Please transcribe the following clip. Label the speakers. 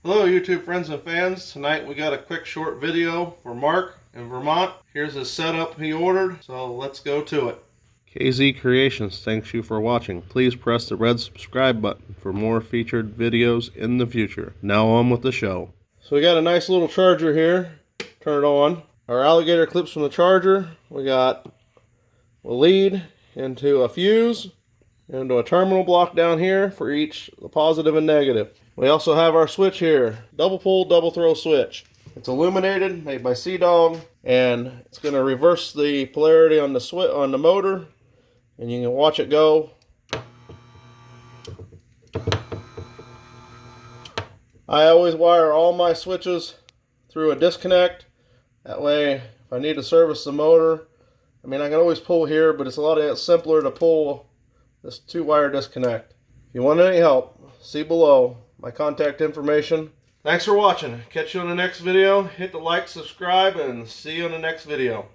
Speaker 1: Hello YouTube friends and fans. Tonight we got a quick short video for Mark in Vermont. Here's his setup he ordered, so let's go to it. KZ Creations thanks you for watching. Please press the red subscribe button for more featured videos in the future. Now on with the show. So we got a nice little charger here. Turn it on. Our alligator clips from the charger. We got a lead into a fuse, into a terminal block down here for each the positive and negative. We also have our switch here, double pull, double throw switch. It's illuminated, made by Sea-Dog, and it's going to reverse the polarity on the motor, and you can watch it go. I always wire all my switches through a disconnect. That way, if I need to service the motor, I can always pull here, but it's a lot simpler to pull this 2-wire disconnect. If you want any help, see below my contact information. Thanks for watching. Catch you on the next video. Hit the like, subscribe, and see you on the next video.